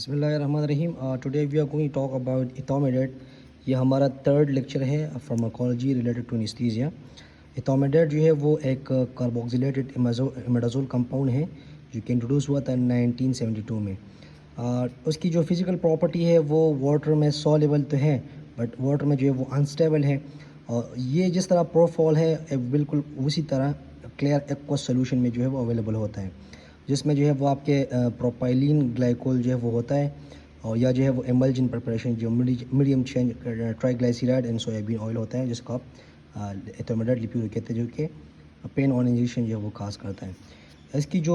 بسم اللہ الرحمن الرحیم. Today we are going talk about etomidate. یہ ہمارا تھرڈ لیکچر ہے pharmacology related to anaesthesia. Etomidate جو ہے وہ ایک کاربوکسیلیٹڈ امیڈازول کمپاؤنڈ ہے جو کہ انٹروڈیوس ہوا تھا 1972 میں. اس کی جو فزیکل پراپرٹی ہے وہ واٹر میں سالیبل تو ہے بٹ واٹر میں جو ہے وہ انسٹیبل ہے. اور یہ جس طرح پروفال ہے بالکل اسی طرح کلیئر ایکوس سولوشن میں جو ہے وہ اویلیبل ہوتا ہے، جس میں جو ہے وہ آپ کے پروپائلین گلائکول جو ہے وہ ہوتا ہے، اور یا جو ہے وہ ایملجن پریپریشن جو medium chain triglyceride and soybean oil ہوتا ہے، جس کو آپ ایتھومیڈیٹ لیپیڈ کہتے ہیں، جو کہ پین آن انجیکشن جو ہے وہ خاص کرتا ہے. اس کی جو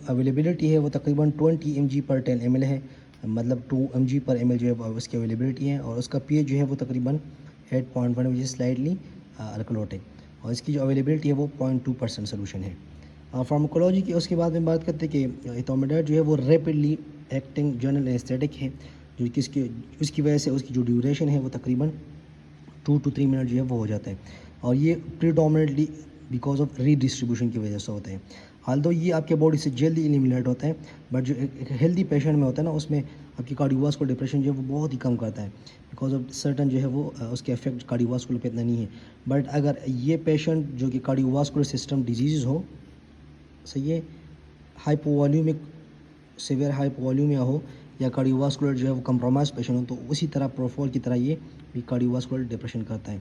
اویلیبلٹی ہے وہ تقریباً 20 mg/10 ml ہے، مطلب 2 mg/ml جو ہے وہ اس کی اویلیبلٹی ہے. اور اس کا پی ایچ جو ہے وہ تقریباً 8.1 وچ از سلائٹلی الکلوٹک، اور اس کی جو اویلیبلٹی ہے وہ 0.2% سولوشن ہے. فارماکولوجی کی اس کے بعد میں بات کرتے ہیں کہ ایتھومیڈیٹ جو ہے وہ ریپڈلی ایکٹنگ جنرل اینستھیٹک ہے، جو کہ اس کی وجہ سے اس کی جو ڈیوریشن ہے وہ تقریباً 2 to 3 منٹ جو ہے وہ ہو جاتا ہے. اور یہ پریڈومنیٹلی بیکاز آف ری ڈسٹریبیوشن کی وجہ سے ہوتے ہیں. although یہ آپ کے باڈی سے جلدی ایلیمنیٹ ہوتا ہے، بٹ جو ایک ہیلدی پیشنٹ میں ہوتا ہے نا، اس میں آپ کی کارڈیوواسکولر ڈپریشن جو ہے وہ بہت ہی کم کرتا ہے، بیکاز آف سرٹن جو ہے وہ اس کے افیکٹ کارڈیوواسکولر پہ اتنا نہیں ہے. بٹ اگر یہ پیشنٹ جو کہ کارڈیوواسکولر سسٹم ڈیزیز ہو، صحیح ہے، ہائپو والیومک سیویئر ہائپو والیومیا ہو، یا کارڈیوواسکولر جو ہے وہ کمپرومائز پیشنٹ ہو، تو اسی طرح پروفال کی طرح یہ بھی کارڈیوواسکولر ڈپریشن کرتا ہے.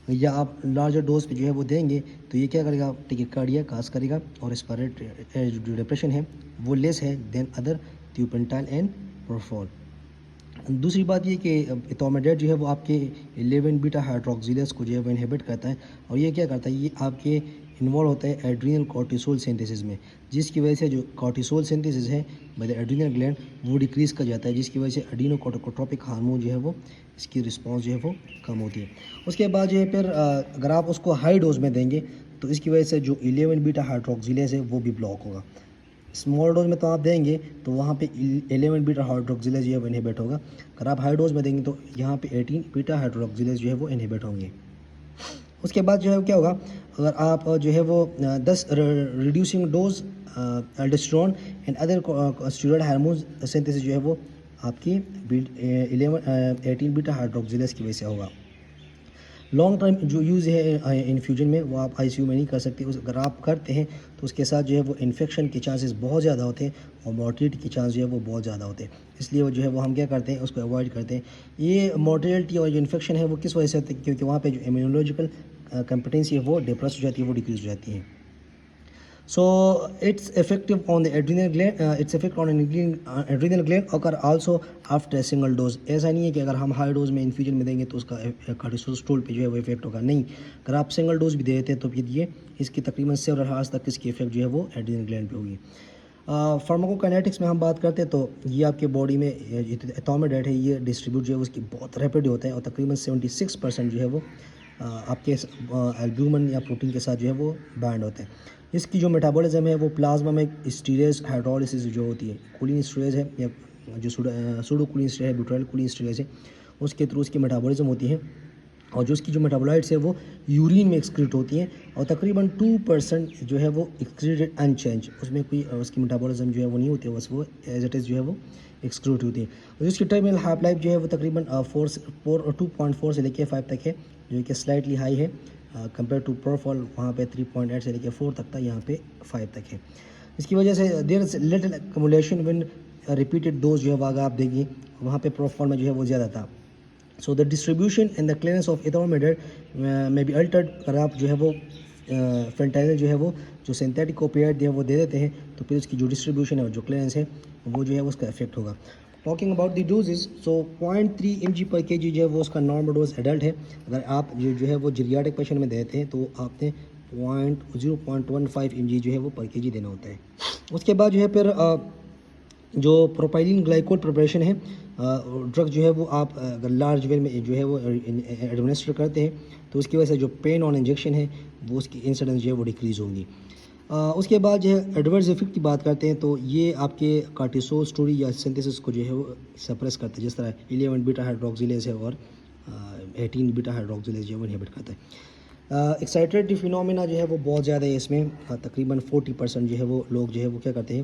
یا آپ لارجر ڈوز پہ جو ہے وہ دیں گے تو یہ کیا کرے گا، ٹیکیکارڈیا کاز کرے گا، اور ریسپیریٹری جو ڈپریشن ہے وہ لیس ہے دین ادر تیوپنٹائل اینڈ پروفال. دوسری بات یہ کہ ایتھومیڈیٹ جو ہے وہ آپ کے 11 بیٹا ہائیڈروکسیلیز کو جو ہے وہ انہیبٹ کرتا ہے. اور یہ کیا کرتا ہے، یہ آپ کے انوالو ہوتا ہے ایڈرینل کورٹیسول سینتھسس میں، جس کی وجہ سے جو کورٹیسول سینتھسس ہے بائی دا ایڈرینل گلینڈ وہ ڈیکریز کر جاتا ہے، جس کی وجہ سے ایڈینو کورٹیکوٹروپک ہارمون جو ہے وہ اس کی رسپانس جو ہے وہ کم ہوتی ہے. اس کے بعد جو ہے پھر اگر آپ اس کو ہائی ڈوز میں دیں گے تو اس کی وجہ سے جو 11 بیٹا ہائیڈروکسیلیز ہے وہ بھی بلاک ہوگا. اسمال ڈوز میں تو آپ دیں گے تو وہاں پہ 11 بیٹا ہائیڈروکسیلیز جو ہے وہ انہیبٹ ہوگا. اگر آپ ہائی ڈوز میں دیں گے تو یہاں پہ 18 بیٹا ہائیڈروکسیلیز جو ہے وہ انہیبٹ ہوں گے. اس کے بعد جو ہے کیا ہوگا، اگر آپ جو ہے وہ 10 reducing dose aldosterone and other steroid hormones synthesis جو ہے وہ آپ کی 18 بیٹا ہائیڈروکسیلیز کی وجہ سے ہوگا. لانگ ٹائم جو یوز ہے انفیوژن میں وہ آپ ICU میں نہیں کر سکتے. اگر آپ کرتے ہیں تو اس کے ساتھ جو ہے وہ انفیکشن کے چانسز بہت زیادہ ہوتے ہیں، اور مورٹیلٹی کے چانس جو ہے وہ بہت زیادہ ہوتے ہیں. اس لیے وہ جو ہے وہ ہم کیا کرتے ہیں، اس کو اوائڈ کرتے ہیں. یہ مورٹیلٹی اور جو انفیکشن ہے وہ کس وجہ سے ہوتی ہے، کیونکہ وہاں پہ جو امیونولوجیکل کمپٹنسی ہے وہ ڈپریس ہو جاتی ہے، وہ ڈیکریز ہو جاتی ہے. So its effective on the adrenal gland, its effect on adrenal gland occur also after a single dose. ایسا نہیں ہے کہ اگر ہم ہائی ڈوز میں انفیوژن میں دیں گے تو اس کا کارٹیسول پہ جو ہے وہ افیکٹ ہوگا، نہیں. اگر آپ سنگل ڈوز بھی دے دیتے ہیں تو پھر یہ اس کی تقریباً سیورل ہارس تک اس کی افیکٹ جو ہے وہ ایڈرینل گلینڈ پہ ہوگی. فارماکوکائنیٹکس میں ہم بات کرتے ہیں تو یہ آپ کے باڈی میں ایتھومیڈیٹ ہے، یہ ڈسٹریبیوٹ جو ہے اس کی بہت ریپڈ ہوتا ہے، اور تقریباً 76% جو ہے وہ آپ کے البیومن یا پروٹین کے ساتھ جو ہے وہ بائنڈ ہوتے ہیں. اس کی جو میٹابولزم ہے وہ پلازما میں اسٹیریز ہائیڈرولیسس جو ہوتی ہے، کولین اسٹیریز ہے یا جو سوڈو کولین اسٹیریز ہے، بیوٹرائل کولین اسٹیریز ہے، اس کے تھرو اس کی میٹابولزم ہوتی ہے. اور جو اس کی جو میٹابولائٹس ہے وہ یورین میں ایکسکریٹ ہوتی ہیں، اور تقریباً 2% جو ہے وہ ایکسکریٹڈ انچینج، اس میں کوئی اس کی میٹابولزم جو ہے وہ نہیں ہوتی ہے، بس وہ ایز اٹ از جو ہے وہ ایکسکریٹ ہوتی ہے. اور اس کی ٹرمینل ہاف لائف جو ہے وہ تقریباً 2.4 سے لے کے 5 تک ہے، جو کہ سلائٹلی ہائی ہے کمپیئر ٹو پروفال، وہاں پہ 3.8 سے لے کے 4 تک تھا، یہاں پہ 5 تک ہے. اس کی وجہ سے there is little accumulation when repeated dose جو ہے وہ اگر آپ دیں گے، وہاں پہ پروفال میں جو ہے وہ زیادہ تھا. So the distribution and the clearance of ethomeridate may be altered. اگر آپ جو ہے وہ فینٹائنل جو ہے وہ جو سنتھیٹک اوپیائڈ ہے وہ دے دیتے ہیں تو پھر اس کی جو ڈسٹریبیوشن ہے اور جو کلیئرنس ہے وہ جو ہے اس کا افیکٹ ہوگا. Talking about the doses, so 0.3 mg/kg جو ہے وہ اس کا نارمل ڈوز ایڈلٹ ہے. اگر آپ جو ہے وہ جریاٹک پیشنٹ میں دیتے ہیں تو آپ نے 0.15 mg جو ہے وہ پر kg دینا ہوتا ہے. اس کے بعد جو ہے پھر جو پروپائلین گلائکول پریپریشن ہے ڈرگ جو ہے وہ آپ اگر لارج ویل میں جو ہے وہ ایڈمنسٹر کرتے ہیں تو اس کی وجہ سے جو پین آن انجیکشن ہے وہ اس کی انسیڈنس جو ہے وہ ڈیکریز ہوگی. اس کے بعد جو ہے ایڈورس افیکٹ کی بات کرتے ہیں تو یہ آپ کے کارٹیسول اسٹوری یا سنتھسس کو جو ہے وہ سپریس کرتا ہے، جس طرح 11 بیٹا ہائیڈروکسیلیز ہے اور 18 بیٹا ہائیڈروکسیلیز جو ہے وہ انہیبٹ کرتا ہے. ایکسائٹیڈ فینومینا جو ہے وہ بہت زیادہ ہے اس میں، تقریباً 40% جو ہے وہ لوگ جو ہے وہ کیا کرتے ہیں،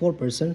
4%.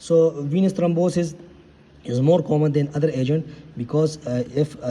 So venous thrombosis is more common than other agent because if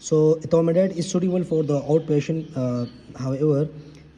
So etomidate is suitable for the outpatient. However,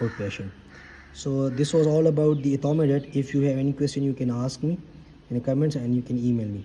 outpatient. So this was all about the etomidate. If you have any question you can ask me in the comments and you can email me.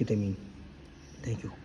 ketamine. Thank you.